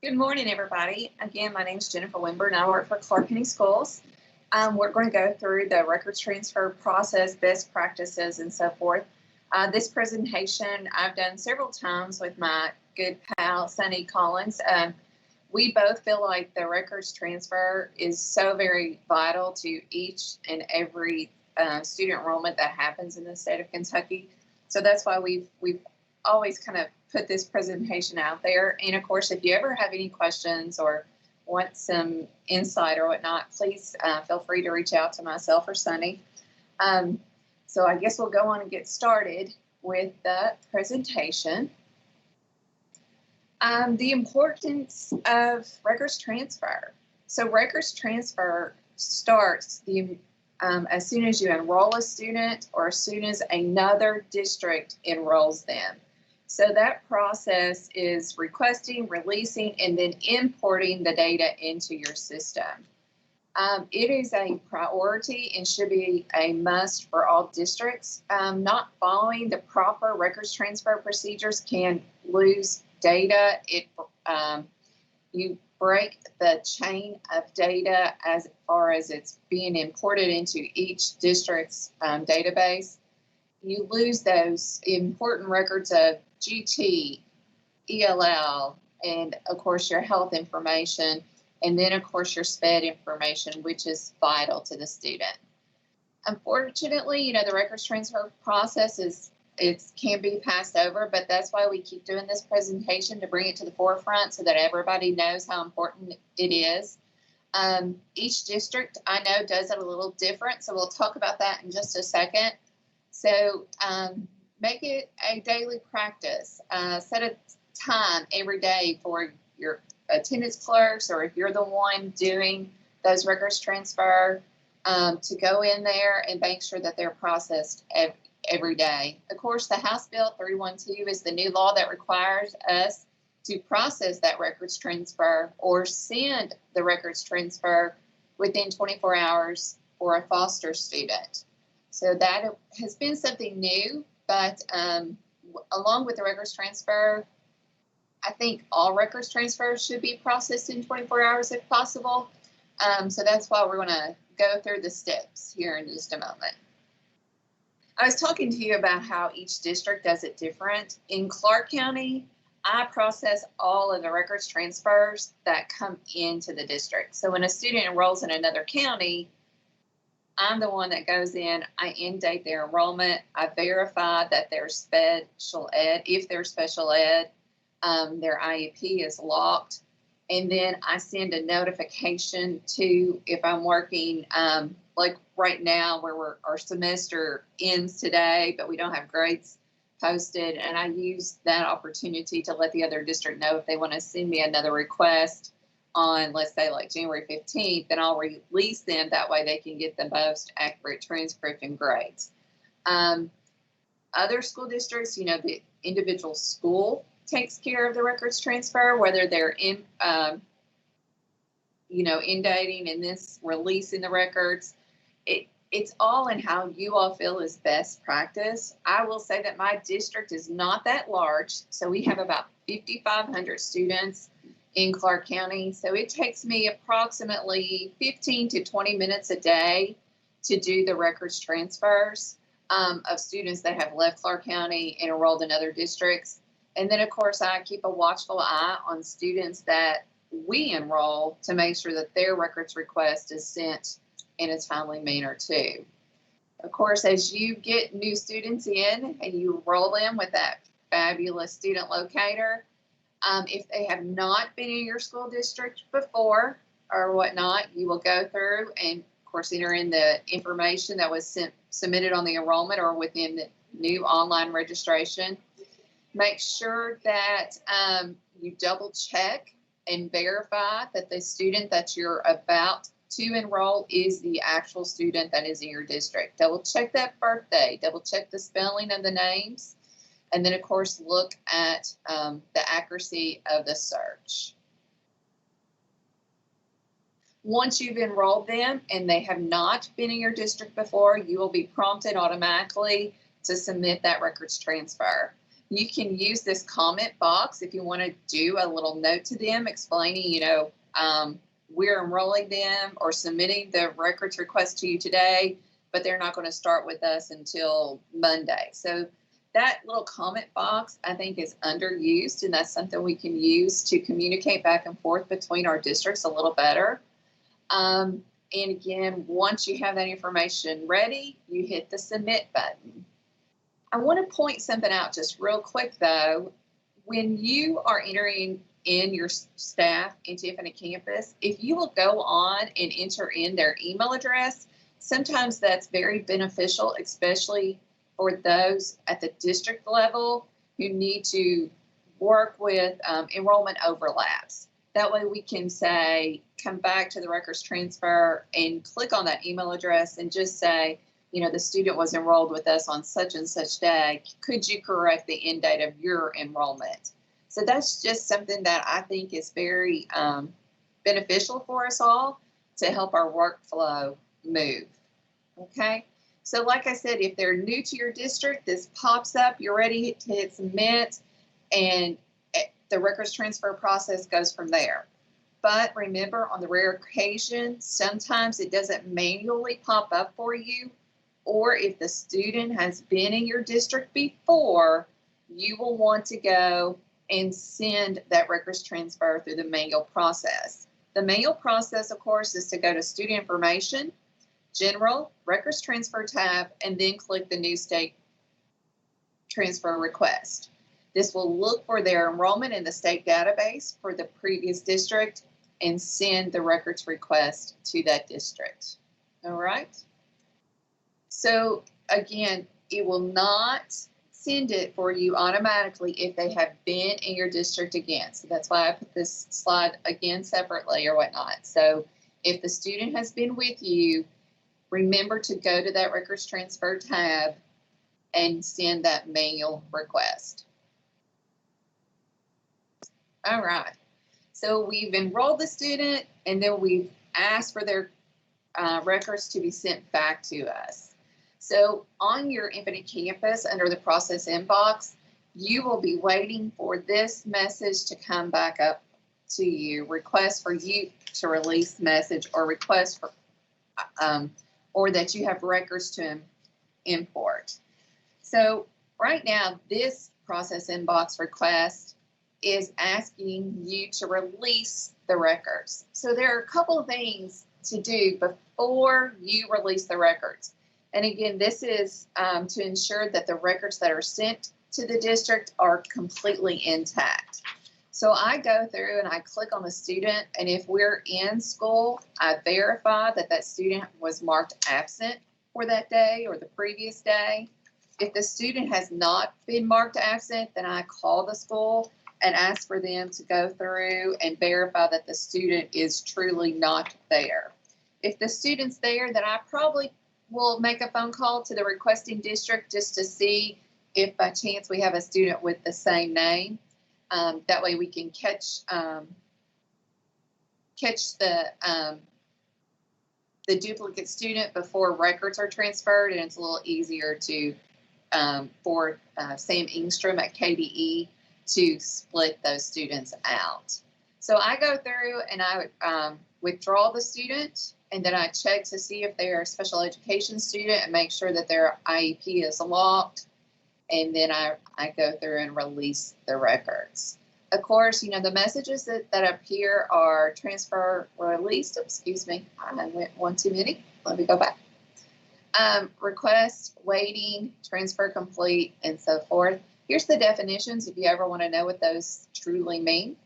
Good morning, everybody. Again, my name is Jennifer Wimber, and I work for Clark County Schools. We're going to go through the records transfer process, best practices, and so forth. This presentation I've done several times with my good pal, Sonny Collins. We both feel like the records transfer is so very vital to each and every student enrollment that happens in the state of Kentucky. So that's why we've always kind of put this presentation out there. And of course, if you ever have any questions or want some insight or whatnot, please feel free to reach out to myself or Sonny. So I guess we'll go on and get started with the presentation. The importance of records transfer. So records transfer starts as soon as you enroll a student or as soon as another district enrolls them. So that process is requesting, releasing, and then importing the data into your system. It is a priority and should be a must for all districts. Not following the proper records transfer procedures can lose data. You break the chain of data as far as it's being imported into each district's database. You lose those important records of GT, ELL, and of course your health information, and then of course your SPED information, which is vital to the student. Unfortunately, the records transfer process can be passed over, but that's why we keep doing this presentation, to bring it to the forefront so that everybody knows how important it is. Each district, I know, does it a little different, so we'll talk about that in just a second. So make it a daily practice. Set a time every day for your attendance clerks, or if you're the one doing those records transfer, to go in there and make sure that they're processed every day. Of course, the House Bill 312 is the new law that requires us to process that records transfer or send the records transfer within 24 hours for a foster student. So that has been something new, but along with the records transfer, I think all records transfers should be processed in 24 hours if possible. So that's why we're going to go through the steps here in just a moment. I was talking to you about how each district does it different. In Clark County, I process all of the records transfers that come into the district. So when a student enrolls in another county, I'm the one that goes in, I indate their enrollment, I verify that they're special ed. If they're special ed, their IEP is locked. And then I send a notification to, if I'm working, like right now where our semester ends today, but we don't have grades posted. And I use that opportunity to let the other district know if they want to send me another request on, let's say, like January 15th, then I'll release them. That way they can get the most accurate transcript and grades. Other school districts, the individual school takes care of the records transfer, whether they're indating and this releasing the records. It's all in how you all feel is best practice. I will say that my district is not that large, so we have about 5,500 students in Clark County. So it takes me approximately 15 to 20 minutes a day to do the records transfers of students that have left Clark County and enrolled in other districts. And then, of course, I keep a watchful eye on students that we enroll to make sure that their records request is sent in a timely manner too. Of course, as you get new students in and you enroll them with that fabulous student locator, if they have not been in your school district before or whatnot, you will go through and, of course, enter in the information that was submitted on the enrollment or within the new online registration. Make sure that you double check and verify that the student that you're about to enroll is the actual student that is in your district. Double check that birthday, double check the spelling of the names, and then, of course, look at the accuracy of the search. Once you've enrolled them and they have not been in your district before, you will be prompted automatically to submit that records transfer. You can use this comment box if you want to do a little note to them explaining, we're enrolling them or submitting the records request to you today, but they're not going to start with us until Monday. So that little comment box, I think, is underused, and that's something we can use to communicate back and forth between our districts a little better. And again, once you have that information ready, you hit the submit button. I want to point something out just real quick, though. When you are entering in your staff into Infinite Campus, if you will go on and enter in their email address, sometimes that's very beneficial, especially for those at the district level who need to work with enrollment overlaps. That way we can say, come back to the records transfer and click on that email address and just say, the student was enrolled with us on such and such day. Could you correct the end date of your enrollment? So that's just something that I think is very beneficial for us all to help our workflow move. Okay. So like I said, if they're new to your district, this pops up, you're ready to hit submit, and the records transfer process goes from there. But remember, on the rare occasion, sometimes it doesn't manually pop up for you, or if the student has been in your district before, you will want to go and send that records transfer through the manual process. The manual process, of course, is to go to Student Information, General, Records Transfer tab, and then click the New State Transfer Request. This will look for their enrollment in the state database for the previous district and send the records request to that district. All right? So again, it will not send it for you automatically if they have been in your district again. So that's why I put this slide again separately or whatnot. So if the student has been with you, remember to go to that records transfer tab and send that manual request. All right. So we've enrolled the student, and then we've asked for their records to be sent back to us. So on your Infinite Campus, under the process inbox, you will be waiting for this message to come back up to you, request for you to release message, or request for, or that you have records to import. So right now, this process inbox request is asking you to release the records. So there are a couple of things to do before you release the records. And again, this is to ensure that the records that are sent to the district are completely intact. So I go through and I click on the student, and if we're in school, I verify that that student was marked absent for that day or the previous day. If the student has not been marked absent, then I call the school and ask for them to go through and verify that the student is truly not there. If the student's there, then I probably will make a phone call to the requesting district just to see if by chance we have a student with the same name. That way we can catch the duplicate student before records are transferred, and it's a little easier to for Sam Engstrom at KDE to split those students out. So I go through and I withdraw the student, and then I check to see if they're a special education student and make sure that their IEP is locked. And then I go through and release the records. Of course, the messages that appear are transfer released. Excuse me, I went one too many. Let me go back. Request, waiting, transfer complete, and so forth. Here's the definitions if you ever want to know what those truly mean.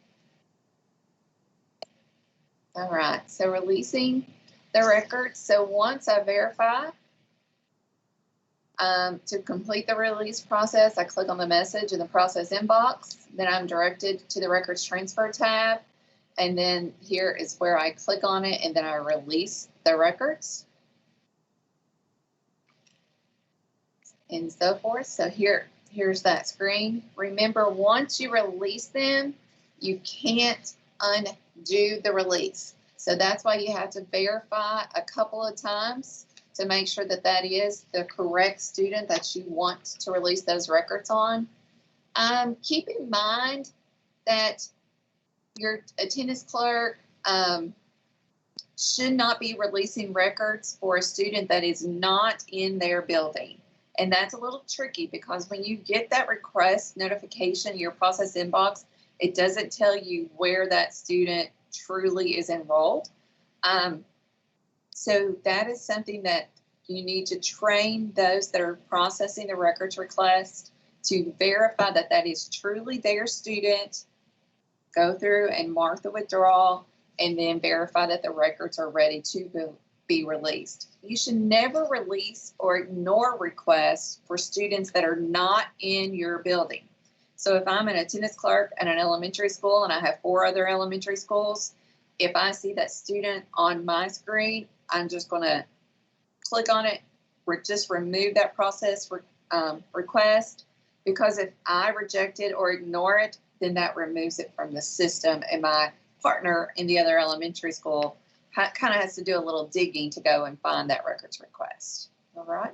All right, so releasing the records. So once I verify, to complete the release process, I click on the message in the process inbox. Then I'm directed to the records transfer tab. And then here is where I click on it, and then I release the records and so forth. So here's that screen. Remember, once you release them, you can't undo the release. So that's why you have to verify a couple of times to make sure that that is the correct student that you want to release those records on. Keep in mind that your attendance clerk should not be releasing records for a student that is not in their building. And that's a little tricky because when you get that request notification in your process inbox, it doesn't tell you where that student truly is enrolled. So that is something that you need to train those that are processing the records request to verify that that is truly their student, go through and mark the withdrawal, and then verify that the records are ready to be released. You should never release or ignore requests for students that are not in your building. So if I'm an attendance clerk at an elementary school and I have 4 other elementary schools, if I see that student on my screen, I'm just going to click on it, just remove that process request, because if I reject it or ignore it, then that removes it from the system, and my partner in the other elementary school kind of has to do a little digging to go and find that records request. All right.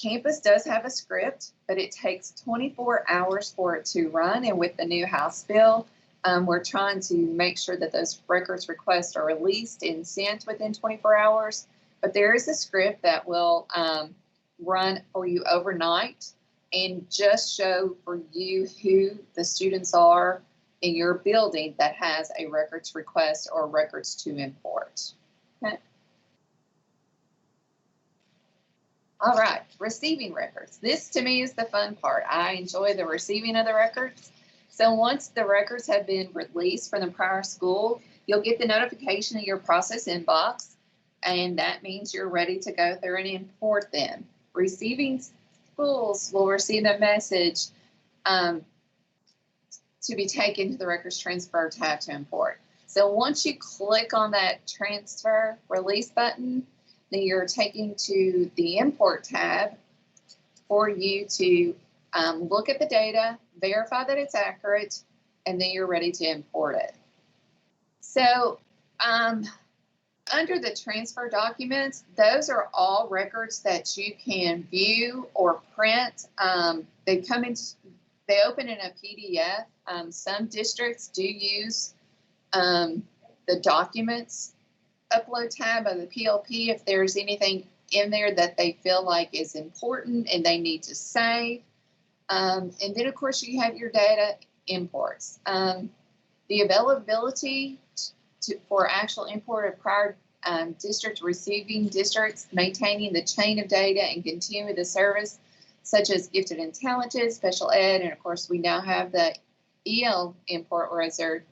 Campus does have a script, but it takes 24 hours for it to run, and with the new House bill, we're trying to make sure that those records requests are released and sent within 24 hours. But there is a script that will run for you overnight and just show for you who the students are in your building that has a records request or records to import. Okay. All right, receiving records. This to me is the fun part. I enjoy the receiving of the records. So once the records have been released from the prior school, you'll get the notification in your process inbox, and that means you're ready to go through and import them. Receiving schools will receive a message to be taken to the records transfer tab to import. So once you click on that transfer release button, then you're taken to the import tab for you to look at the data, verify that it's accurate, and then you're ready to import it. So under the transfer documents, those are all records that you can view or print. They open in a PDF. Some districts do use the documents upload tab of the PLP if there's anything in there that they feel like is important and they need to save. And then, of course, you have your data imports. The availability for actual import of prior district receiving districts, maintaining the chain of data and continuing the service, such as gifted and talented, special ed, and of course we now have the EL import wizard.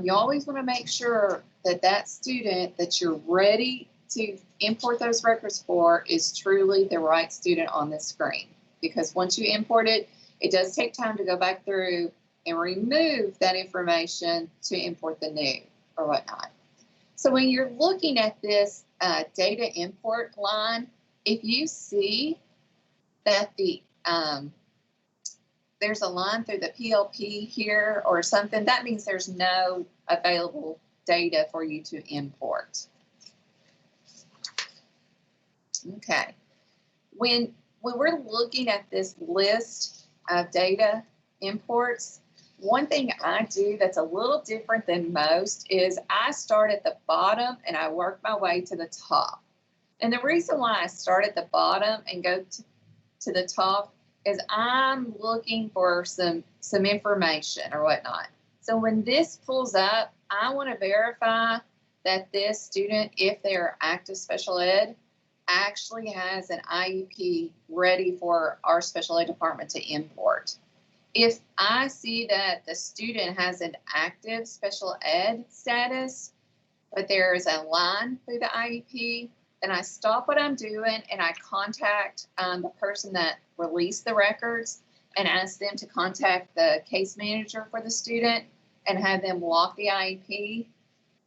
You always want to make sure that that student that you're ready to import those records for is truly the right student on the screen. Because once you import it, it does take time to go back through and remove that information to import the new or whatnot. So when you're looking at this data import line, if you see that there's a line through the PLP here or something, that means there's no available data for you to import. Okay. When we're looking at this list of data imports, one thing I do that's a little different than most is I start at the bottom and I work my way to the top. And the reason why I start at the bottom and go to the top is I'm looking for some information or whatnot. So when this pulls up, I want to verify that this student, if they're active special ed, actually has an IEP ready for our special ed department to import. If I see that the student has an active special ed status, but there is a line through the IEP, then I stop what I'm doing and I contact the person that released the records and ask them to contact the case manager for the student and have them lock the IEP.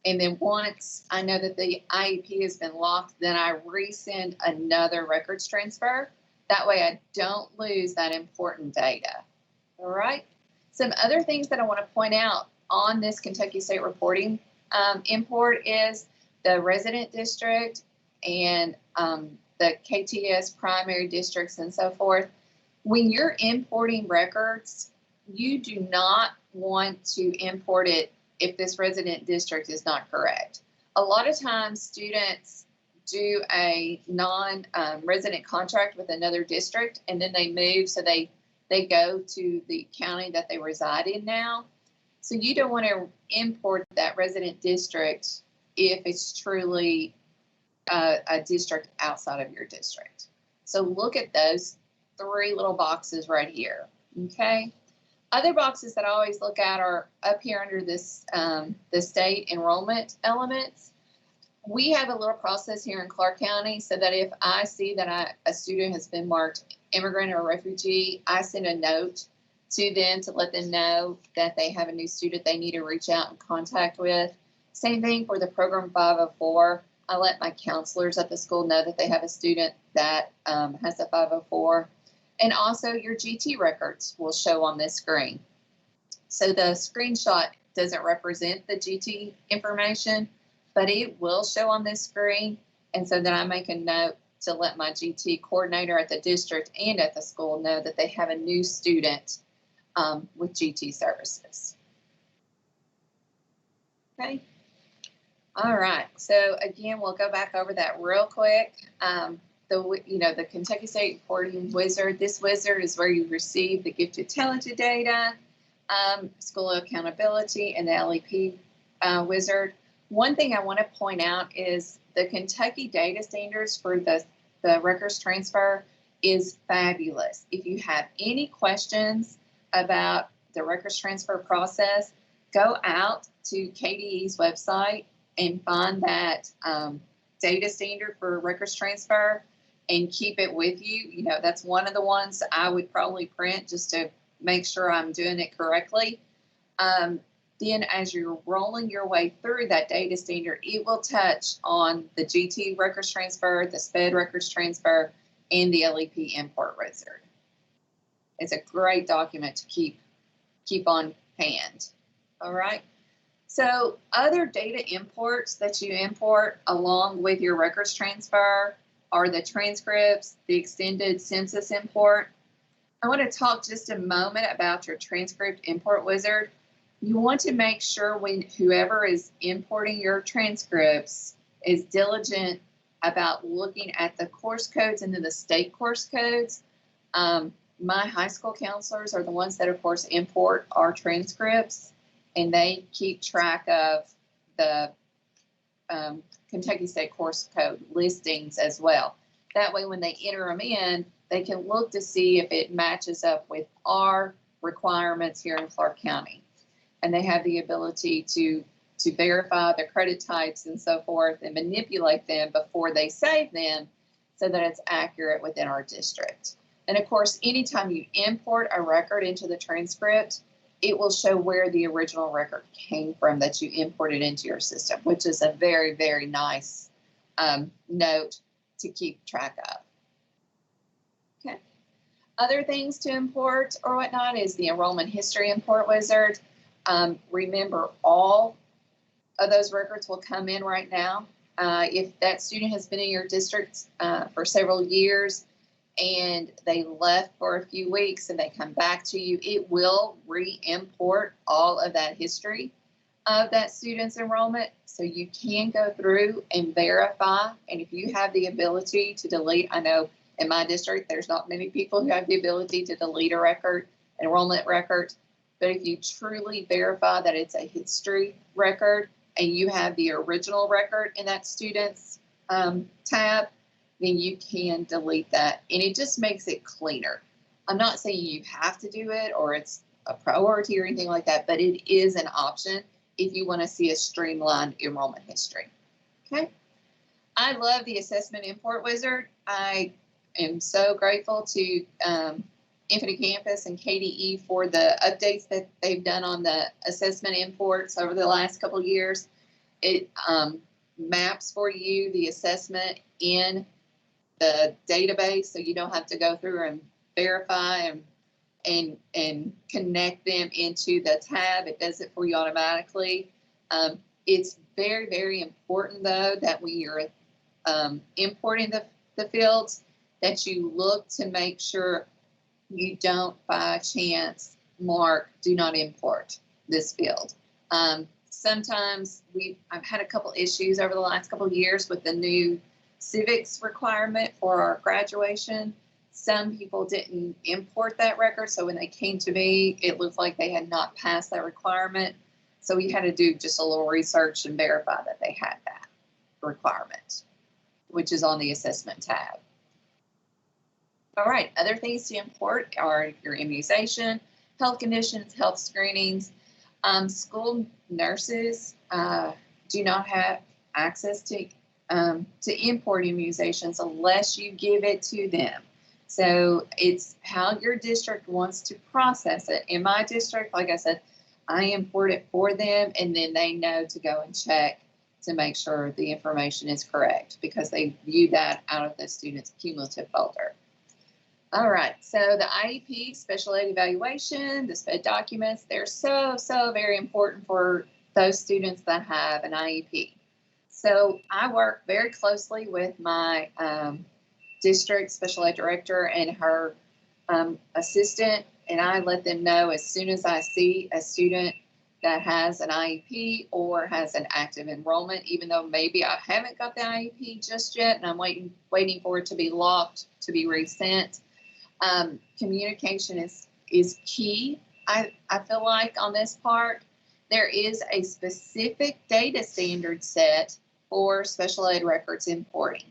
And then once I know that the IEP has been locked, then I resend another records transfer. That way I don't lose that important data. All right. Some other things that I want to point out on this Kentucky State Reporting import is the resident district and the KTS primary districts and so forth. When you're importing records, you do not want to import it if this resident district is not correct. A lot of times students do a non-resident contract with another district, and then they move, so they go to the county that they reside in now. So you don't want to import that resident district if it's truly a district outside of your district. So look at those 3 little boxes right here, okay? Other boxes that I always look at are up here under this, the state enrollment elements. We have a little process here in Clark County so that if I see that a student has been marked immigrant or refugee, I send a note to them to let them know that they have a new student they need to reach out and contact with. Same thing for the program 504. I let my counselors at the school know that they have a student that has a 504. And also your GT records will show on this screen. So the screenshot doesn't represent the GT information, but it will show on this screen. And so then I make a note to let my GT coordinator at the district and at the school know that they have a new student with GT services. Okay. All right. So again, we'll go back over that real quick. The Kentucky State Reporting Wizard. This wizard is where you receive the gifted talented data, school accountability, and the LEP wizard. One thing I want to point out is the Kentucky data standards for the records transfer is fabulous. If you have any questions about the records transfer process, go out to KDE's website and find that data standard for records transfer and keep it with you. You know, that's one of the ones I would probably print just to make sure I'm doing it correctly. Then as you're rolling your way through that data standard, it will touch on the GT records transfer, the SPED records transfer, and the LEP import wizard. It's a great document to keep on hand. All right. So other data imports that you import along with your records transfer are the transcripts, the extended census import. I want to talk just a moment about your transcript import wizard. You want to make sure when whoever is importing your transcripts is diligent about looking at the course codes and then the state course codes. My high school counselors are the ones that, of course, import our transcripts, and they keep track of the Kentucky State course code listings as well. That way, when they enter them in, they can look to see if it matches up with our requirements here in Clark County. And they have the ability to verify the credit types and so forth and manipulate them before they save them so that it's accurate within our district. And of course, anytime you import a record into the transcript, it will show where the original record came from that you imported into your system, which is a very, very nice note to keep track of. Okay. Other things to import or whatnot is the enrollment history import wizard. Remember, all of those records will come in right now. If that student has been in your district for several years and they left for a few weeks and they come back to you, it will re-import all of that history of that student's enrollment. So you can go through and verify. And if you have the ability to delete, I know in my district, there's not many people who have the ability to delete a record, enrollment record. But if you truly verify that it's a history record and you have the original record in that student's tab, then you can delete that. And it just makes it cleaner. I'm not saying you have to do it or it's a priority or anything like that, but it is an option if you want to see a streamlined enrollment history. Okay. I love the assessment import wizard. I am so grateful to Infinite Campus and KDE for the updates that they've done on the assessment imports over the last couple of years. It maps for you the assessment in the database, so you don't have to go through and verify and connect them into the tab. It does it for you automatically. It's very, very important, though, that when you're importing the fields, that you look to make sure you don't by chance mark do not import this field. Sometimes I've had a couple issues over the last couple of years with the new civics requirement for our graduation. Some people didn't import that record, so when they came to me, it looked like they had not passed that requirement. So we had to do just a little research and verify that they had that requirement, which is on the assessment tab. All right, other things to import are your immunization, health conditions, health screenings. School nurses do not have access to import immunizations unless you give it to them. So it's how your district wants to process it. In my district, like I said, I import it for them, and then they know to go and check to make sure the information is correct because they view that out of the student's cumulative folder. All right, so the IEP, special ed evaluation, the SPED documents, they're so very important for those students that have an IEP. So I work very closely with my district special ed director and her assistant, and I let them know as soon as I see a student that has an IEP or has an active enrollment, even though maybe I haven't got the IEP just yet and I'm waiting for it to be locked to be resent. Communication is key. I feel like on this part, there is a specific data standard set for special ed records importing.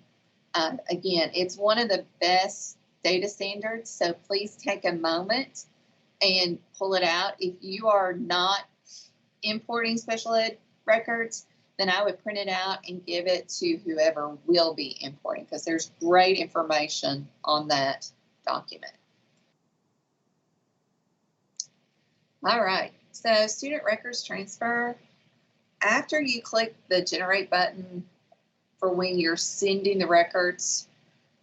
Again, it's one of the best data standards, so please take a moment and pull it out. If you are not importing special ed records, then I would print it out and give it to whoever will be importing because there's great information on that document. All right, so student records transfer. After you click the generate button for when you're sending the records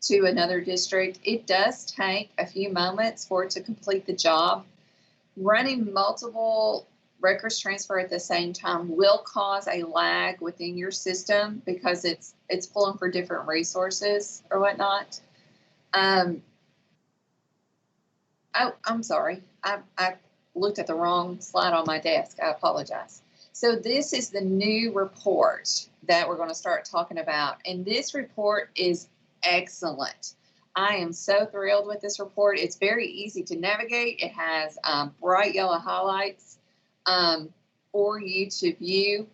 to another district, it does take a few moments for it to complete the job. Running multiple records transfer at the same time will cause a lag within your system because it's pulling for different resources or whatnot. Oh, I'm sorry. I looked at the wrong slide on my desk. I apologize. So this is the new report that we're going to start talking about. And this report is excellent. I am so thrilled with this report. It's very easy to navigate. It has bright yellow highlights for you to view.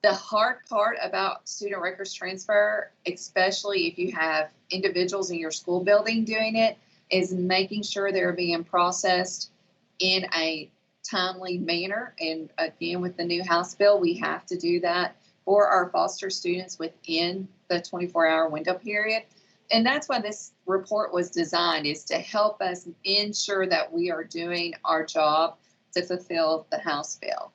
The hard part about student records transfer, especially if you have individuals in your school building doing it, is making sure they're being processed in a timely manner. And again, with the new House bill, we have to do that for our foster students within the 24-hour window period. And that's why this report was designed, is to help us ensure that we are doing our job to fulfill the House bill.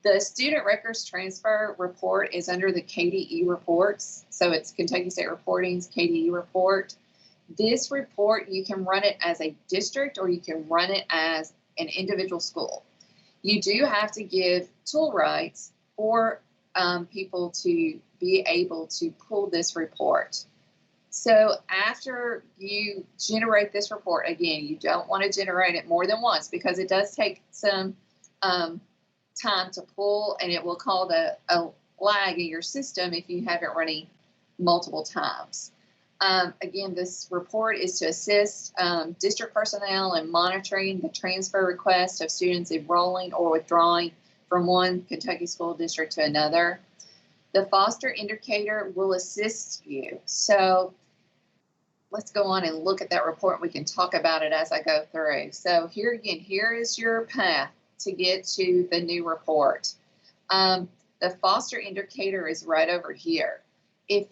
The student records transfer report is under the KDE reports. So it's Kentucky State Reporting's KDE report. This report, you can run it as a district or you can run it as an individual school. You do have to give tool rights for people to be able to pull this report. So after you generate this report, again, you don't want to generate it more than once because it does take some time to pull, and it will cause a lag in your system if you have it running multiple times. Again, this report is to assist district personnel in monitoring the transfer request of students enrolling or withdrawing from one Kentucky school district to another. The foster indicator will assist you. So let's go on and look at that report. We can talk about it as I go through. So here again, here is your path to get to the new report. The foster indicator is right over here. If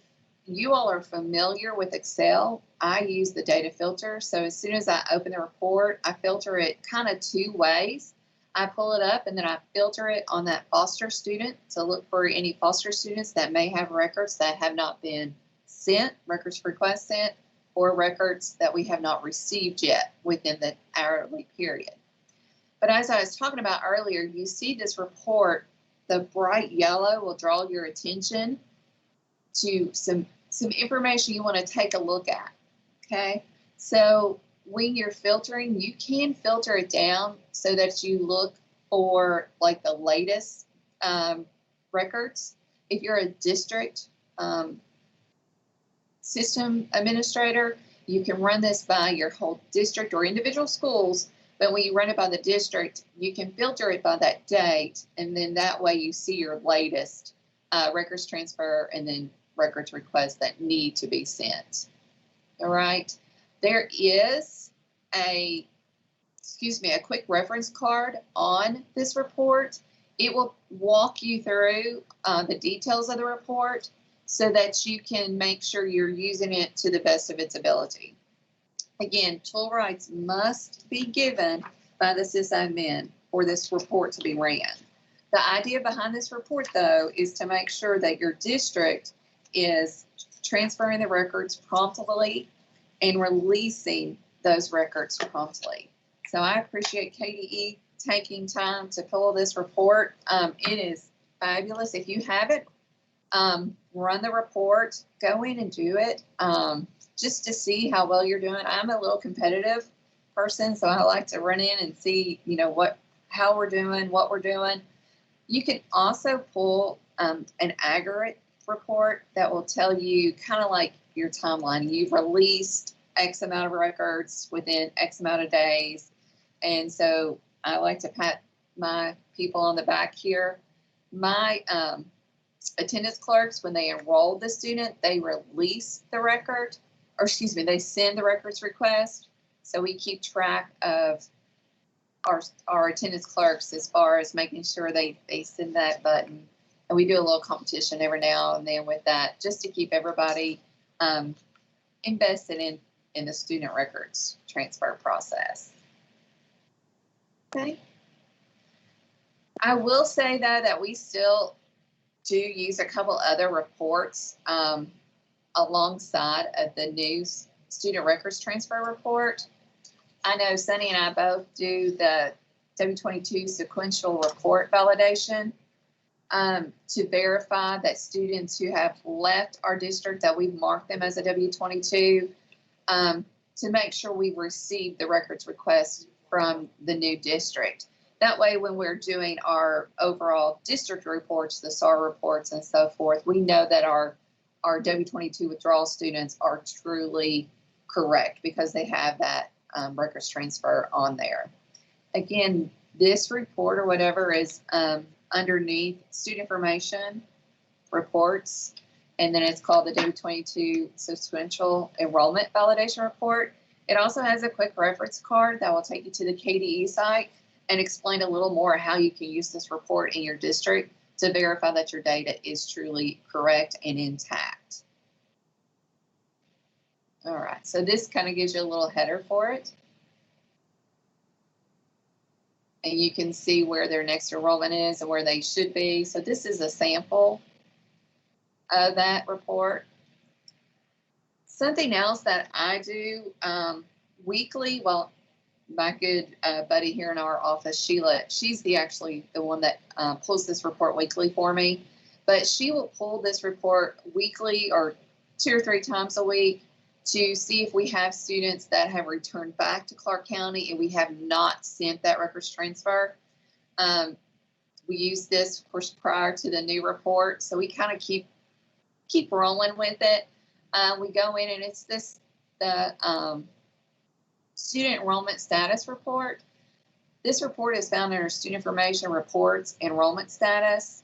you all are familiar with Excel, I use the data filter. So as soon as I open the report, I filter it kind of two ways. I pull it up and then I filter it on that foster student to look for any foster students that may have records that have not been sent, records request sent, or records that we have not received yet within the hourly period. But as I was talking about earlier, you see this report, the bright yellow will draw your attention to some information you want to take a look at, okay? So when you're filtering, you can filter it down so that you look for like the latest records. If you're a district system administrator, you can run this by your whole district or individual schools, but when you run it by the district, you can filter it by that date, and then that way you see your latest records transfer and then records requests that need to be sent. All right. There is a quick reference card on this report. It will walk you through the details of the report so that you can make sure you're using it to the best of its ability. Again, tool rights must be given by the sysadmin for this report to be ran. The idea behind this report, though, is to make sure that your district is transferring the records promptly and releasing those records promptly. So I appreciate KDE taking time to pull this report. It is fabulous. If you haven't run the report, go in and do it just to see how well you're doing. I'm a little competitive person, so I like to run in and see, how we're doing, what we're doing. You can also pull an aggregate report that will tell you kind of like your timeline. You've released X amount of records within X amount of days. And so I like to pat my people on the back here. My attendance clerks, when they enroll the student, they release the record, they send the records request. So we keep track of our attendance clerks as far as making sure they send that button. And we do a little competition every now and then with that, just to keep everybody invested in the student records transfer process. Okay. I will say, though, that we still do use a couple other reports alongside of the new student records transfer report. I know Sunny and I both do the W-22 sequential report validation to verify that students who have left our district, that we've marked them as a W-22, to make sure we've received the records request from the new district. That way, when we're doing our overall district reports, the SAR reports and so forth, we know that our W-22 withdrawal students are truly correct because they have that records transfer on there. Again, this report or whatever is underneath student information reports, and then it's called the W-22 sequential enrollment validation report. It also has a quick reference card that will take you to the KDE site and explain a little more how you can use this report in your district to verify that your data is truly correct and intact. All right, so this kind of gives you a little header for it. And you can see where their next enrollment is and where they should be. So this is a sample of that report. Something else that I do weekly, well, my good buddy here in our office, Sheila, she's actually the one that pulls this report weekly for me. But she will pull this report weekly or 2 or 3 times a week to see if we have students that have returned back to Clark County and we have not sent that records transfer. We use this, of course, prior to the new report, so we kind of keep rolling with it. We go in and it's the student enrollment status report. This report is found under student information reports enrollment status.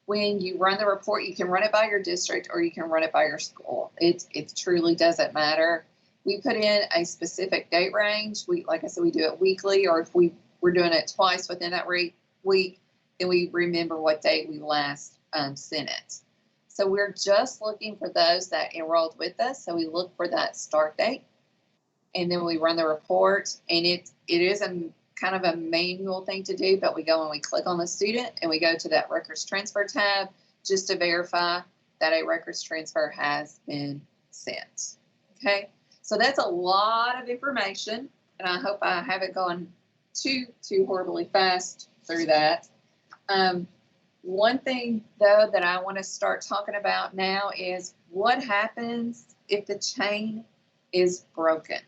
When you run the report, you can run it by your district or you can run it by your school. It truly doesn't matter. We put in a specific date range. Like I said, we do it weekly, or if we're doing it twice within that week, then we remember what date we last sent it. So we're just looking for those that enrolled with us. So we look for that start date, and then we run the report. And it is a kind of a manual thing to do, but we go and we click on the student and we go to that records transfer tab just to verify that a records transfer has been sent. Okay, so that's a lot of information, and I hope I haven't gone too horribly fast through that. One thing, though, that I want to start talking about now is what happens if the chain is broken.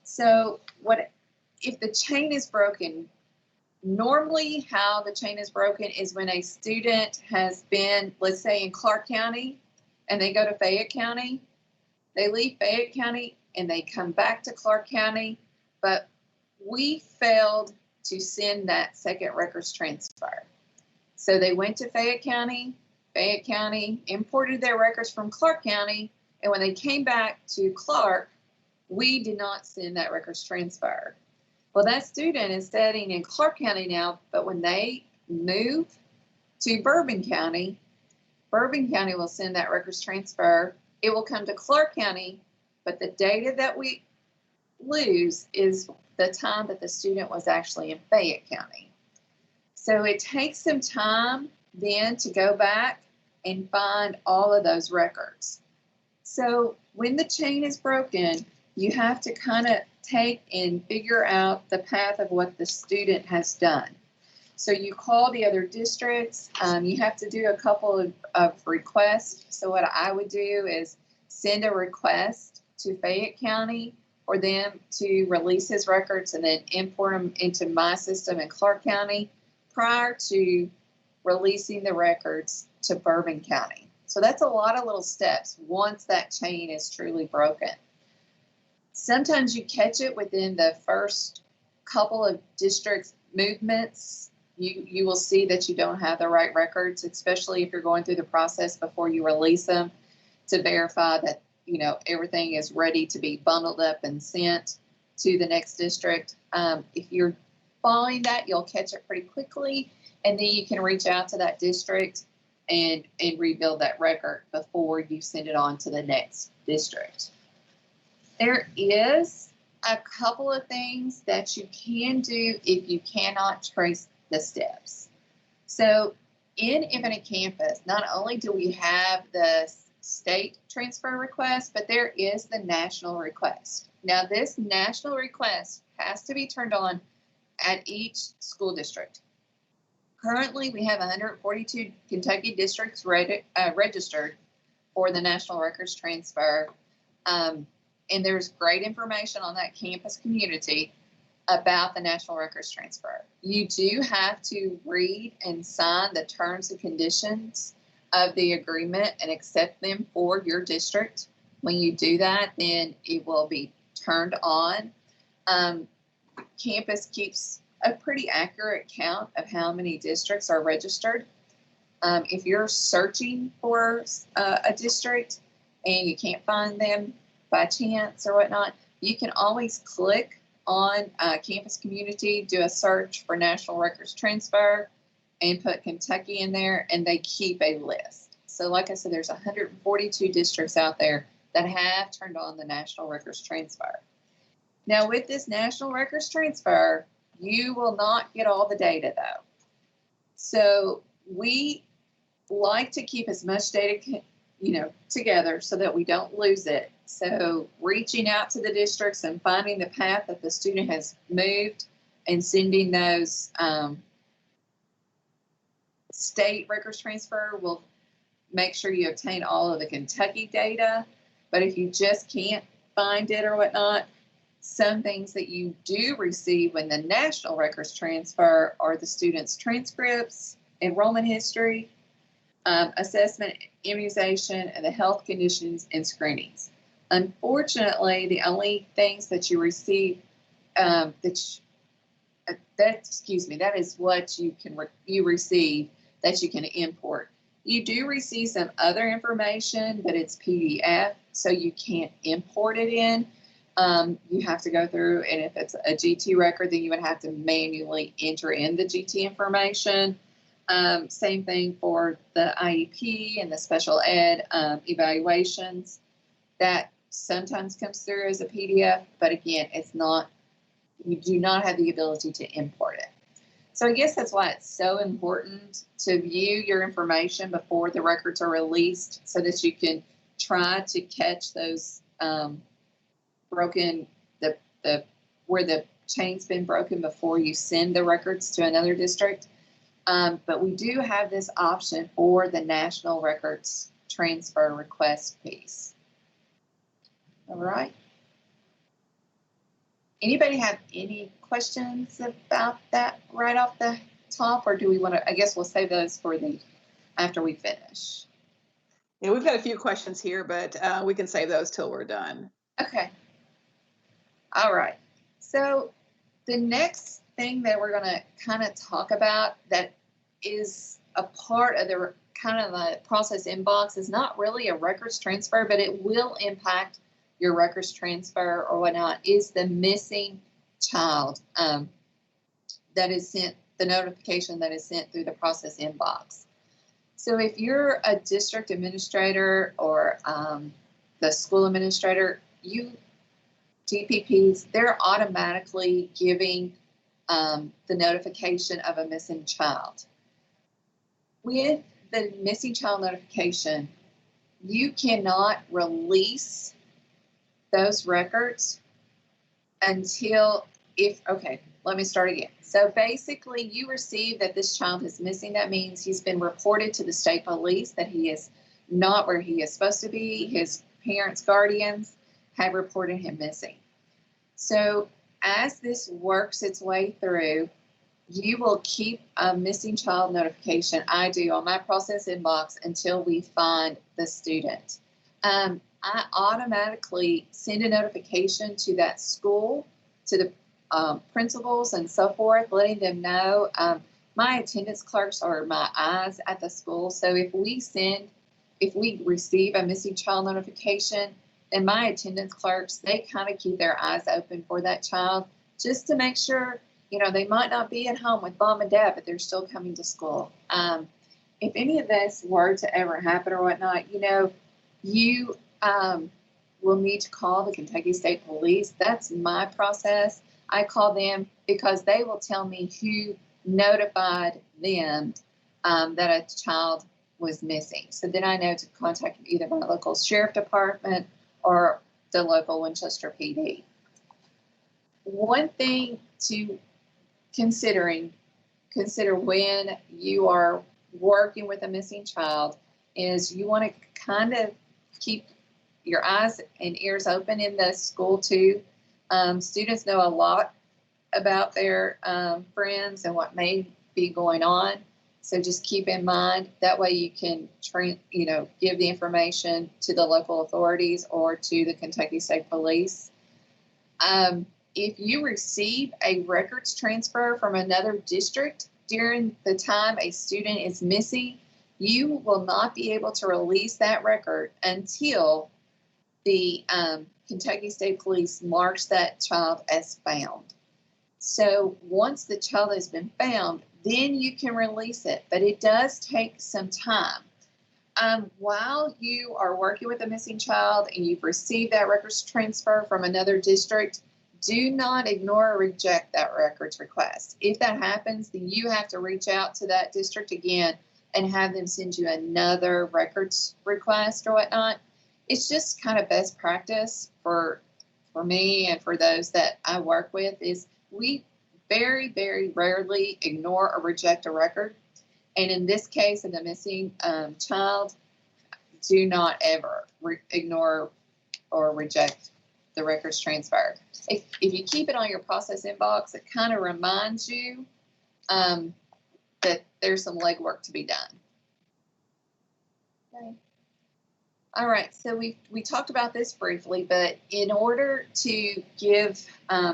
So what if the chain is broken? Normally how the chain is broken is when a student has been, let's say in Clark County, and they go to Fayette County. They leave Fayette County and they come back to Clark County, but we failed to send that second records transfer. So they went to Fayette County imported their records from Clark County, and when they came back to Clark, we did not send that records transfer. Well, that student is studying in Clark County now, but when they move to Bourbon County will send that records transfer. It will come to Clark County, but the data that we lose is the time that the student was actually in Fayette County. So it takes some time then to go back and find all of those records. So when the chain is broken, you have to kind of take and figure out the path of what the student has done. So you call the other districts. You have to do a couple of requests. So what I would do is send a request to Fayette County for them to release his records and then import them into my system in Clark County prior to releasing the records to Bourbon County. So that's a lot of little steps once that chain is truly broken. Sometimes you catch it within the first couple of districts movements. You will see that you don't have the right records, especially if you're going through the process before you release them to verify that, you know, everything is ready to be bundled up and sent to the next district. If you're following that, you'll catch it pretty quickly, and then you can reach out to that district and rebuild that record before you send it on to the next district. There is a couple of things that you can do if you cannot trace the steps. So in Infinite Campus, not only do we have the state transfer request, but there is the national request. Now this national request has to be turned on at each school district. Currently, we have 142 Kentucky districts registered for the national records transfer. And there's great information on that campus community about the national records transfer. You do have to read and sign the terms and conditions of the agreement and accept them for your district. When you do that, then it will be turned on. Campus keeps a pretty accurate count of how many districts are registered. If you're searching for a district and you can't find them by chance or whatnot, you can always click on campus community, do a search for national records transfer, and put Kentucky in there, and they keep a list. So like I said, there's 142 districts out there that have turned on the national records transfer. Now with this national records transfer, you will not get all the data though. So we like to keep as much data, together so that we don't lose it. So reaching out to the districts and finding the path that the student has moved and sending those state records transfer will make sure you obtain all of the Kentucky data. But if you just can't find it or whatnot, some things that you do receive when the national records transfer are the student's transcripts, enrollment history, assessment, immunization, and the health conditions and screenings. Unfortunately, the only things that you receive that is what you receive that you can import. You do receive some other information, but it's PDF, so you can't import it in. You have to go through, and if it's a GT record, then you would have to manually enter in the GT information. Same thing for the IEP and the special ed evaluations. That sometimes comes through as a PDF, but again, you do not have the ability to import it. So I guess that's why it's so important to view your information before the records are released so that you can try to catch those broken, where the chain's been broken before you send the records to another district. But we do have this option for the national records transfer request piece. All right. Anybody have any questions about that right off the top, or do we want to, I guess we'll save those for after we finish. Yeah, we've got a few questions here, but we can save those till we're done. Okay. All right. So the next thing that we're going to kind of talk about that is a part of the kind of a process inbox is not really a records transfer, but it will impact your records transfer or whatnot, is the missing child that is sent, the notification that is sent through the process inbox. So if you're a district administrator or the school administrator, DPPs, they're automatically giving the notification of a missing child. With the missing child notification, you cannot release those records until okay, let me start again. So basically you receive that this child is missing. That means he's been reported to the state police that he is not where he is supposed to be. His parents, guardians have reported him missing. So as this works its way through, you will keep a missing child notification, I do, on my process inbox until we find the student. I automatically send a notification to that school, to the principals and so forth, letting them know. My attendance clerks are my eyes at the school. So if we receive a missing child notification, then my attendance clerks, they kind of keep their eyes open for that child just to make sure, they might not be at home with mom and dad, but they're still coming to school. If any of this were to ever happen or whatnot, you will need to call the Kentucky State Police. That's my process. I call them because they will tell me who notified them that a child was missing. So then I know to contact either my local sheriff department or the local Winchester PD. One thing to consider when you are working with a missing child is you want to kind of keep your eyes and ears open in the school too. Students know a lot about their friends and what may be going on. So just keep in mind, that way you can give the information to the local authorities or to the Kentucky State Police. If you receive a records transfer from another district during the time a student is missing, you will not be able to release that record until the Kentucky State Police marks that child as found. So once the child has been found, then you can release it, but it does take some time. While you are working with a missing child and you've received that records transfer from another district, do not ignore or reject that records request. If that happens, then you have to reach out to that district again and have them send you another records request or whatnot. It's just kind of best practice for me and for those that I work with is we very, very rarely ignore or reject a record. And in this case, in the missing child, do not ever ignore or reject the records transfer. If you keep it on your process inbox, it kind of reminds you that there's some legwork to be done. Okay. All right, so we talked about this briefly, but in order to give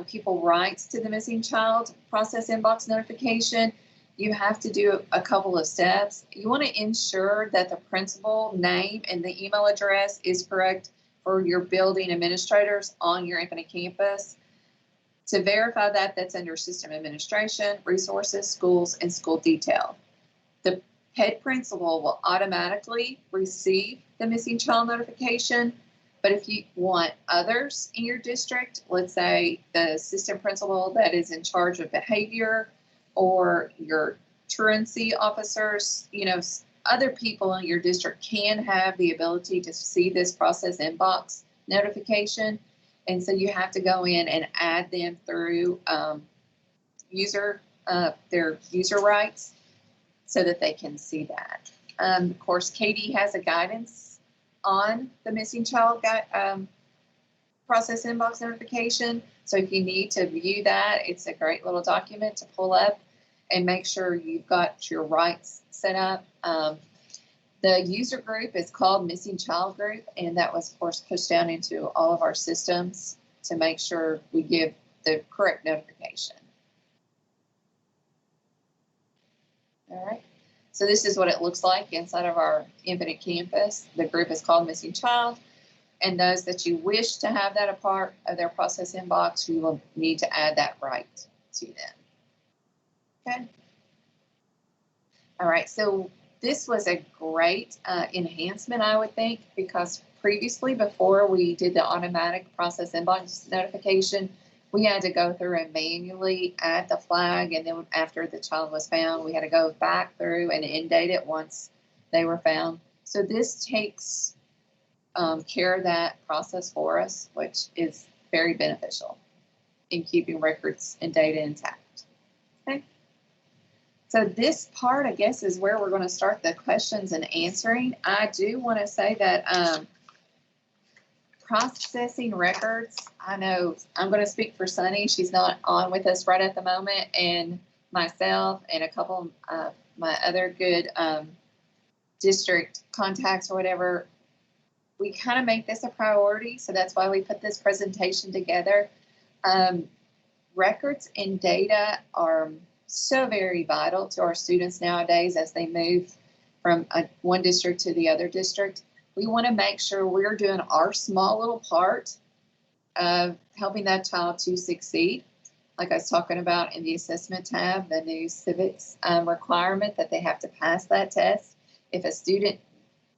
people rights to the missing child process inbox notification, you have to do a couple of steps. You want to ensure that the principal name and the email address is correct for your building administrators on your Infinite campus. To verify that, that's under System Administration, Resources, Schools, and School Detail. The head principal will automatically receive the missing child notification, but if you want others in your district, let's say the assistant principal that is in charge of behavior or your truancy officers, other people in your district can have the ability to see this process inbox notification. And so you have to go in and add them through their user rights so that they can see that. Of course, KD has a guidance on the missing child process inbox notification. So if you need to view that, it's a great little document to pull up and make sure you've got your rights set up. The user group is called Missing Child Group, and that was, of course, pushed down into all of our systems to make sure we give the correct notification. All right. So this is what it looks like inside of our Infinite Campus. The group is called Missing Child, and those that you wish to have that a part of their process inbox, you will need to add that right to them. Okay. All right. So this was a great enhancement, I would think, because previously, before we did the automatic process inbox notification, we had to go through and manually add the flag, and then after the child was found, we had to go back through and end date it once they were found. So this takes care of that process for us, which is very beneficial in keeping records and data intact. Okay. So this part, I guess, is where we're going to start the questions and answering. I do want to say that processing records, I know I'm going to speak for Sunny. She's not on with us right at the moment, and myself and a couple of my other good district contacts or whatever, we kind of make this a priority. So that's why we put this presentation together. Records and data are so very vital to our students nowadays as they move from one district to the other district. We want to make sure we're doing our small little part of helping that child to succeed. Like I was talking about in the assessment tab, the new civics requirement that they have to pass that test. If a student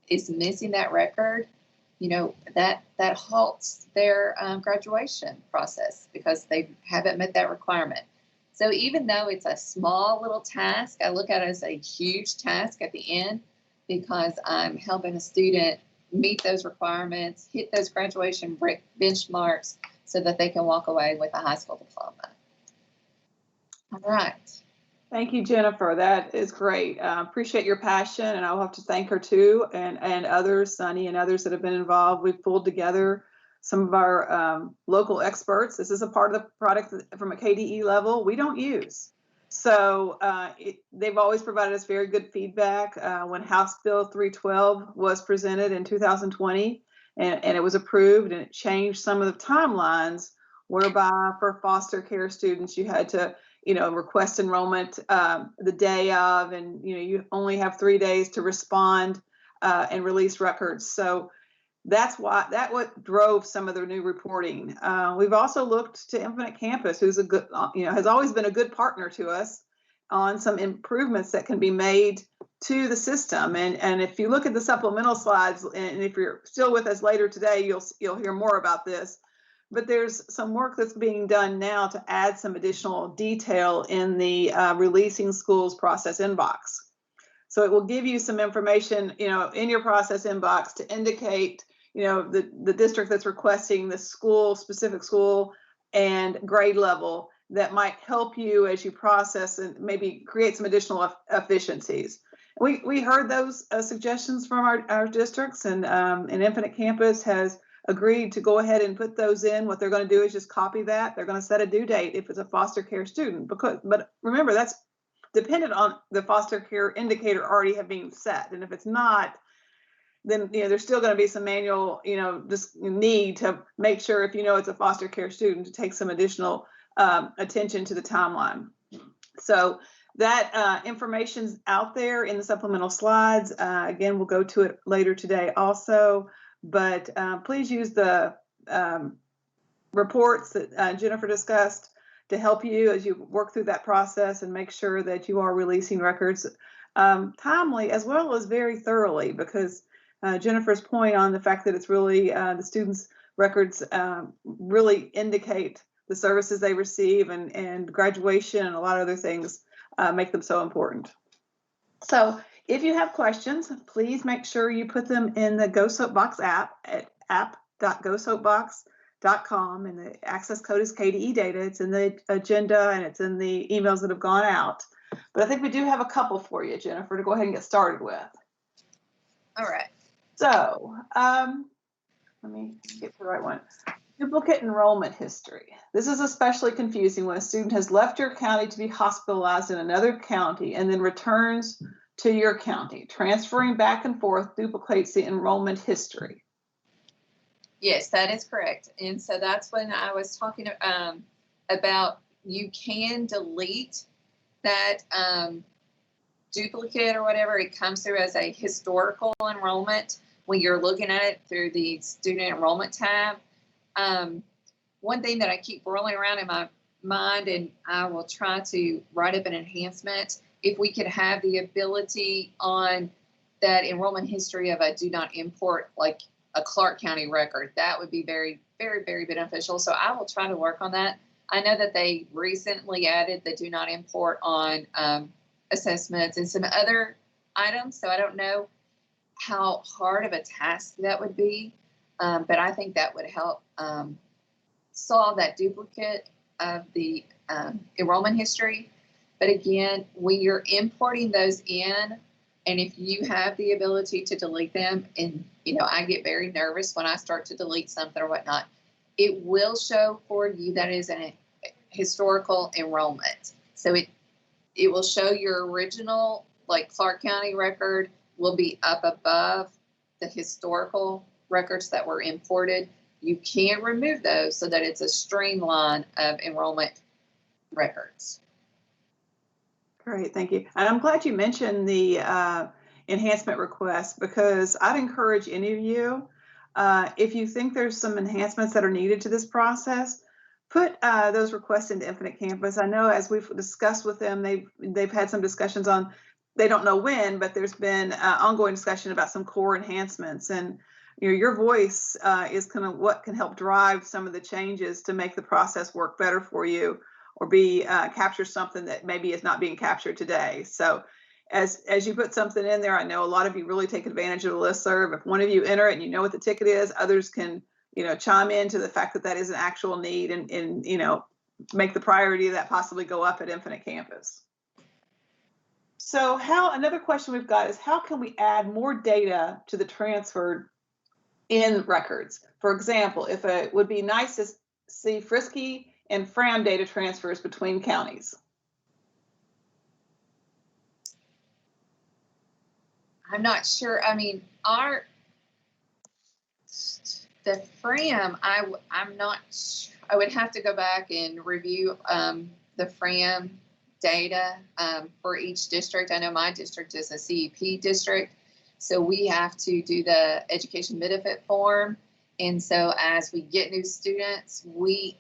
is missing that record, you know, that halts their graduation process because they haven't met that requirement. So even though it's a small little task, I look at it as a huge task at the end because I'm helping a student meet those requirements, hit those graduation benchmarks so that they can walk away with a high school diploma. All right. Thank you, Jennifer. That is great. Appreciate your passion, and I'll have to thank her too, and others, Sunny and others that have been involved. We've pulled together some of our local experts. This is a part of the product from a KDE level we don't use. So they've always provided us very good feedback. When House Bill 312 was presented in 2020 and it was approved, and it changed some of the timelines whereby for foster care students, you had to, you know, request enrollment the day of, and, you know, you only have 3 days to respond and release records. So that's what drove some of the new reporting. We've also looked to Infinite Campus, who's a good, you know, has always been a good partner to us on some improvements that can be made to the system. And if you look at the supplemental slides, and if you're still with us later today, you'll hear more about this. But there's some work that's being done now to add some additional detail in the releasing schools process inbox. So it will give you some information, you know, in your process inbox to indicate, you know, the district that's requesting the school, specific school and grade level that might help you as you process and maybe create some additional efficiencies. We heard those suggestions from our districts, and Infinite Campus has agreed to go ahead and put those in. What they're going to do is just copy that. They're going to set a due date if it's a foster care student, but remember, that's dependent on the foster care indicator already having set. And if it's not, then, you know, there's still going to be some manual, you know, just need to make sure, if you know it's a foster care student, to take some additional attention to the timeline. So that information's out there in the supplemental slides. Again, we'll go to it later today also, but please use the reports that Jennifer discussed to help you as you work through that process and make sure that you are releasing records timely as well as very thoroughly, because Jennifer's point on the fact that it's really the students' records really indicate the services they receive, and graduation and a lot of other things make them so important. So if you have questions, please make sure you put them in the Go Soapbox app at app.gosoapbox.com, and the access code is KDE data. It's in the agenda and it's in the emails that have gone out. But I think we do have a couple for you, Jennifer, to go ahead and get started with. All right. So let me get to the right one. Duplicate enrollment history. This is especially confusing when a student has left your county to be hospitalized in another county and then returns to your county. Transferring back and forth duplicates the enrollment history. Yes, that is correct. And so that's when I was talking about you can delete that duplicate or whatever. It comes through as a historical enrollment when you're looking at it through the student enrollment tab. One thing that I keep rolling around in my mind, and I will try to write up an enhancement, if we could have the ability on that enrollment history of a do not import, like a Clark County record, that would be very, very, very beneficial. So I will try to work on that. I know that they recently added the do not import on assessments and some other items. So I don't know how hard of a task that would be, but I think that would help solve that duplicate of the enrollment history. But again, when you're importing those in, and if you have the ability to delete them, and I get very nervous when I start to delete something or whatnot, it will show for you that is a historical enrollment. So it will show your original, like Clark County record will be up above the historical records that were imported. You can remove those so that it's a streamline of enrollment records. Great, thank you. And I'm glad you mentioned the enhancement request, because I'd encourage any of you, if you think there's some enhancements that are needed to this process, put those requests into Infinite Campus. I know as we've discussed with them, they've had some discussions on, they don't know when, but there's been ongoing discussion about some core enhancements. And your voice is kind of what can help drive some of the changes to make the process work better for you, or capture something that maybe is not being captured today. So as you put something in there, I know a lot of you really take advantage of the listserv. If one of you enter it and you know what the ticket is, others can chime into the fact that that is an actual need, and make the priority of that possibly go up at Infinite Campus. So another question we've got is, how can we add more data to the transferred in records? For example, if it would be nice to see Frisky and Fram data transfers between counties. I'm not sure. I mean, the Fram, I'm not sure. I would have to go back and review the Fram data for each district. I know my district is a CEP district, so we have to do the education benefit form. And so as we get new students, we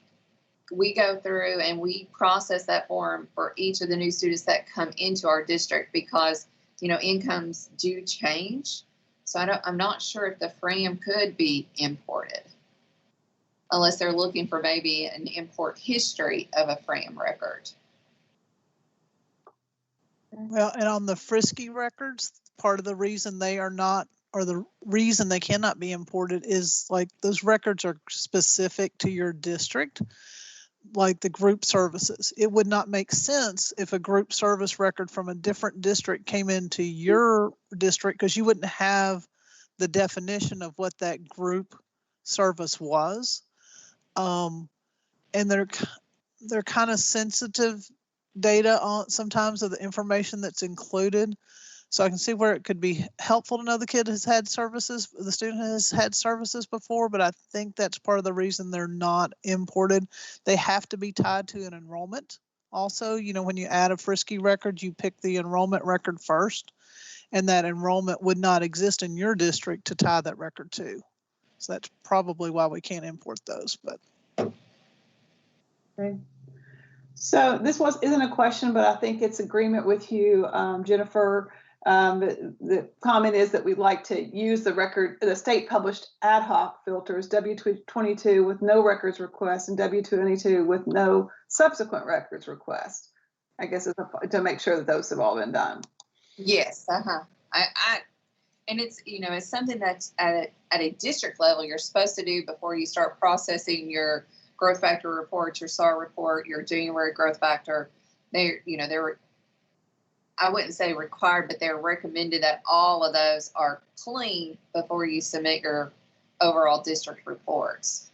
go through and we process that form for each of the new students that come into our district, because incomes do change. So I'm not sure if the Fram could be imported, unless they're looking for maybe an import history of a Fram record. Well, and on the Frisky records, part of the reason they are not, or the reason they cannot be imported, is like those records are specific to your district, like the group services. It would not make sense if a group service record from a different district came into your district, because you wouldn't have the definition of what that group service was. And they're kind of sensitive data on sometimes of the information that's included. So I can see where it could be helpful to know the kid has had services, the student has had services before, but I think that's part of the reason they're not imported. They have to be tied to an enrollment. Also, when you add a Frisky record, you pick the enrollment record first, and that enrollment would not exist in your district to tie that record to. So that's probably why we can't import those. But okay. So this isn't a question, but I think it's agreement with you, Jennifer. The comment is that we'd like to use the state published ad hoc filters, W22 with no records request and W22 with no subsequent records request. I guess it's to make sure that those have all been done. Yes, and it's it's something that's at a district level you're supposed to do before you start processing your growth factor report, your SAR report, your January growth factor. They're I wouldn't say required, but they're recommended that all of those are clean before you submit your overall district reports.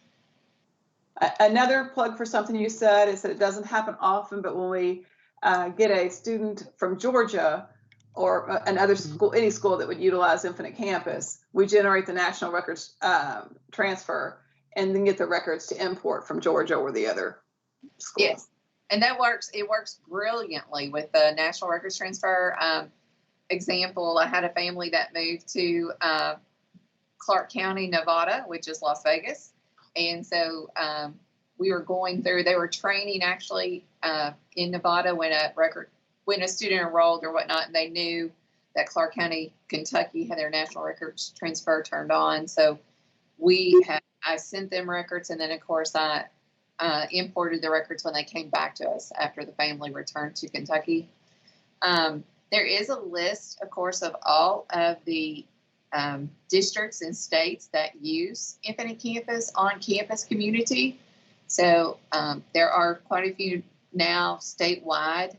Another plug for something you said is that it doesn't happen often, but when we get a student from Georgia or another school, any school that would utilize Infinite Campus, we generate the national records transfer and then get the records to import from Georgia or the other school. Yes, and that works. It works brilliantly with the national records transfer. Example, I had a family that moved to Clark County, Nevada, which is Las Vegas. And so we were going through, they were training actually in Nevada when a student enrolled or whatnot, and they knew that Clark County, Kentucky had their national records transfer turned on. So I sent them records, and then of course I imported the records when they came back to us after the family returned to Kentucky. There is a list, of course, of all of the districts and states that use Infinite Campus on campus community. So there are quite a few now statewide,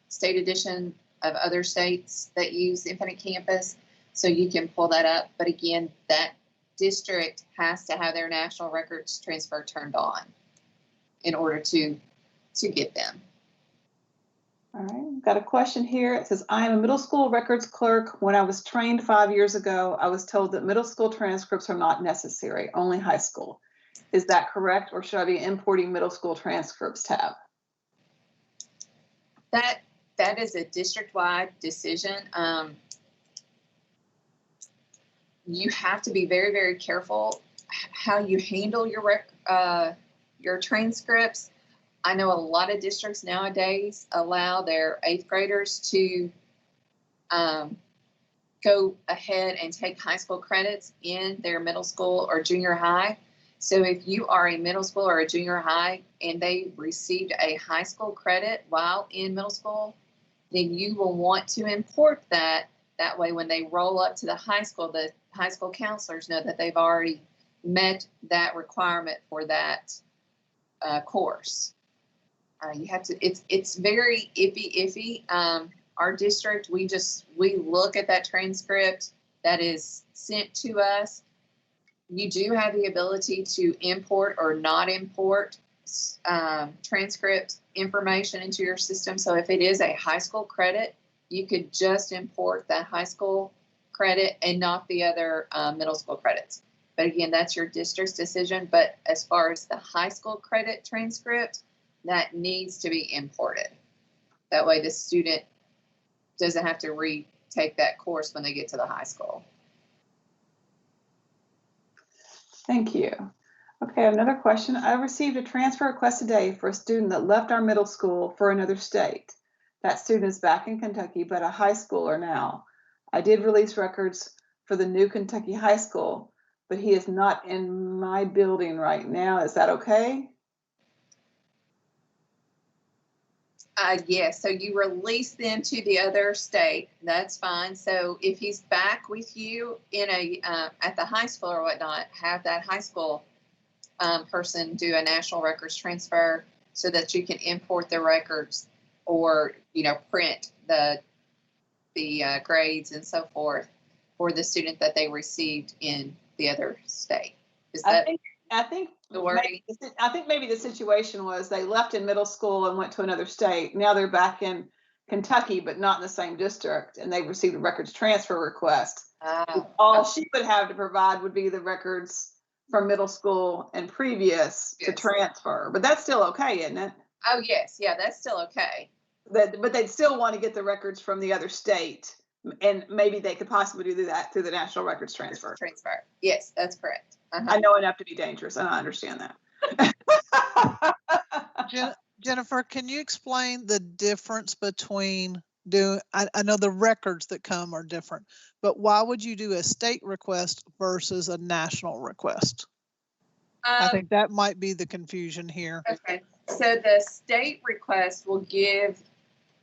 state edition of other states that use Infinite Campus. So you can pull that up. But again, that district has to have their national records transfer turned on in order to get them. All right, got a question here. It says, I am a middle school records clerk. When I was trained 5 years ago, I was told that middle school transcripts are not necessary, only high school. Is that correct, or should I be importing middle school transcripts tab? That is a district-wide decision. You have to be very, very careful how you handle your transcripts. I know a lot of districts nowadays allow their 8th graders to go ahead and take high school credits in their middle school or junior high. So if you are a middle school or a junior high and they received a high school credit while in middle school, then you will want to import that. That way, when they roll up to the high school counselors know that they've already met that requirement for that course. You have to. It's very iffy. Our district, we look at that transcript that is sent to us. You do have the ability to import or not import transcript information into your system. So if it is a high school credit, you could just import that high school credit and not the other middle school credits. But again, that's your district's decision. But as far as the high school credit transcript, that needs to be imported. That way the student doesn't have to retake that course when they get to the high school. Thank you. Okay, another question. I received a transfer request today for a student that left our middle school for another state. That student is back in Kentucky, but a high schooler now. I did release records for the new Kentucky high school, but he is not in my building right now. Is that okay? Yes, so you release them to the other state. That's fine. So if he's back with you in at the high school or whatnot, have that high school person do a national records transfer so that you can import the records or print the grades and so forth for the student that they received in the other state. Is that? I think the wording? I think maybe the situation was they left in middle school and went to another state. Now they're back in Kentucky, but not in the same district, and they received a records transfer request. All she would have to provide would be the records from middle school and previous to transfer. But that's still okay, isn't it? Oh, yes. Yeah, that's still okay. But they'd still want to get the records from the other state, and maybe they could possibly do that through the national records transfer. Yes, that's correct. I know enough to be dangerous, and I understand that. Jennifer, can you explain the difference between I know the records that come are different, but why would you do a state request versus a national request? I think that might be the confusion here. Okay, so the state request will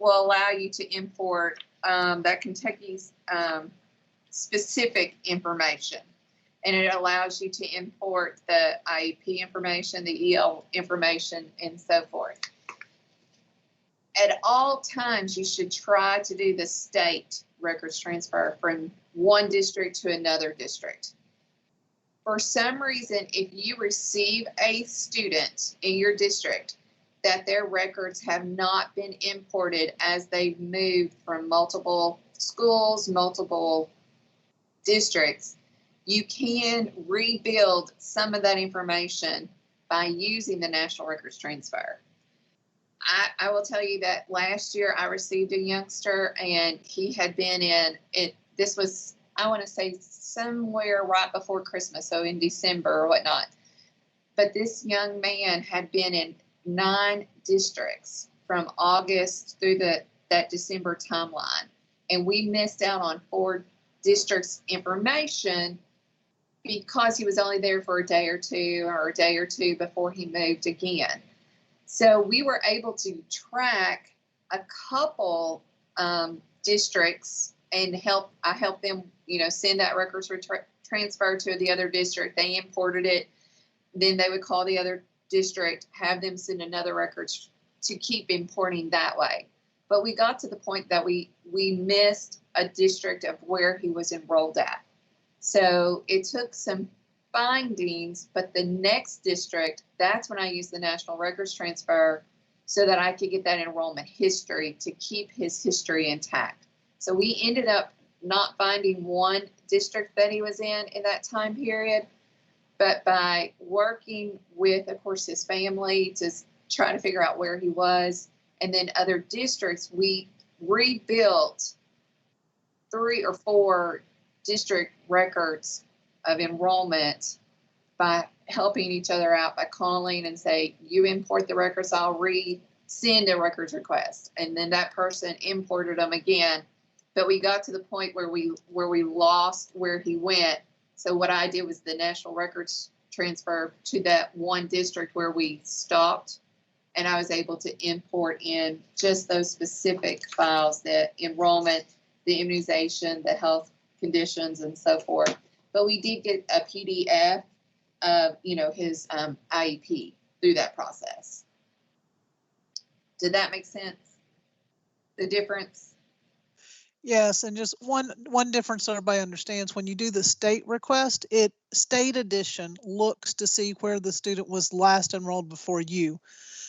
allow you to import that Kentucky's specific information. And it allows you to import the IEP information, the EL information, and so forth. At all times, you should try to do the state records transfer from one district to another district. For some reason, if you receive a student in your district that their records have not been imported as they've moved from multiple schools, multiple districts, you can rebuild some of that information by using the National Records Transfer. I will tell you that last year I received a youngster, and he had been in it. This was, I want to say, somewhere right before Christmas, so in December or whatnot. But this young man had been in 9 districts from August through that December timeline. And we missed out on 4 districts' information because he was only there for a day or two before he moved again. So we were able to track a couple districts and I helped them, send that records transfer to the other district. They imported it. Then they would call the other district, have them send another records to keep importing that way. But we got to the point that we missed a district of where he was enrolled at. So it took some findings, but the next district, that's when I used the National Records Transfer so that I could get that enrollment history to keep his history intact. So we ended up not finding one district that he was in that time period, but by working with, of course, his family to try to figure out where he was, and then other districts, we rebuilt 3 or 4 district records of enrollment by helping each other out, by calling and say, you import the records, I'll send a records request. And then that person imported them again. But we got to the point where we lost where he went. So what I did was the National Records Transfer to that one district where we stopped, and I was able to import in just those specific files, the enrollment, the immunization, the health conditions, and so forth. But we did get a PDF of, his IEP through that process. Did that make sense? The difference? Yes, and just one difference so everybody understands, when you do the state request, state edition looks to see where the student was last enrolled before you.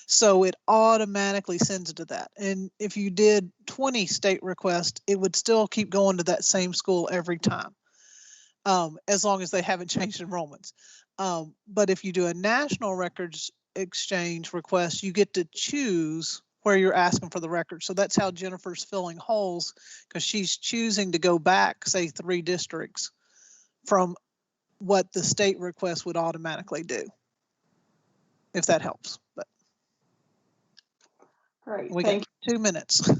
So it automatically sends it to that. And if you did 20 state requests, it would still keep going to that same school every time, as long as they haven't changed enrollments. But if you do a national records exchange request, you get to choose where you're asking for the record. So that's how Jennifer's filling holes, because she's choosing to go back, say, 3 districts from what the state request would automatically do, if that helps. But Great, we got 2 minutes.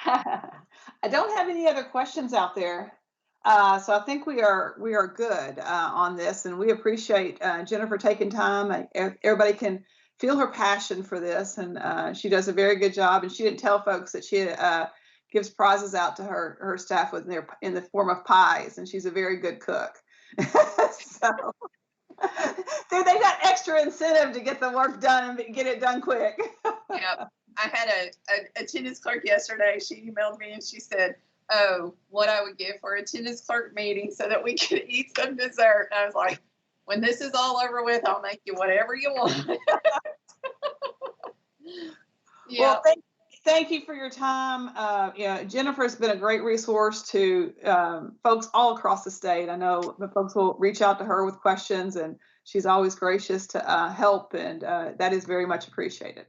I don't have any other questions out there. So I think we are good on this, and we appreciate Jennifer taking time. Everybody can feel her passion for this, and she does a very good job. And she didn't tell folks that she gives prizes out to her staff in the form of pies, and she's a very good cook. So they got extra incentive to get the work done and get it done quick. Yep. I had a attendance clerk yesterday. She emailed me and she said, oh, what I would give for attendance clerk meeting so that we could eat some dessert. And I was like, when this is all over with, I'll make you whatever you want. Yeah. Well, thank you for your time. Jennifer's been a great resource to folks all across the state. I know the folks will reach out to her with questions, and she's always gracious to help, and that is very much appreciated.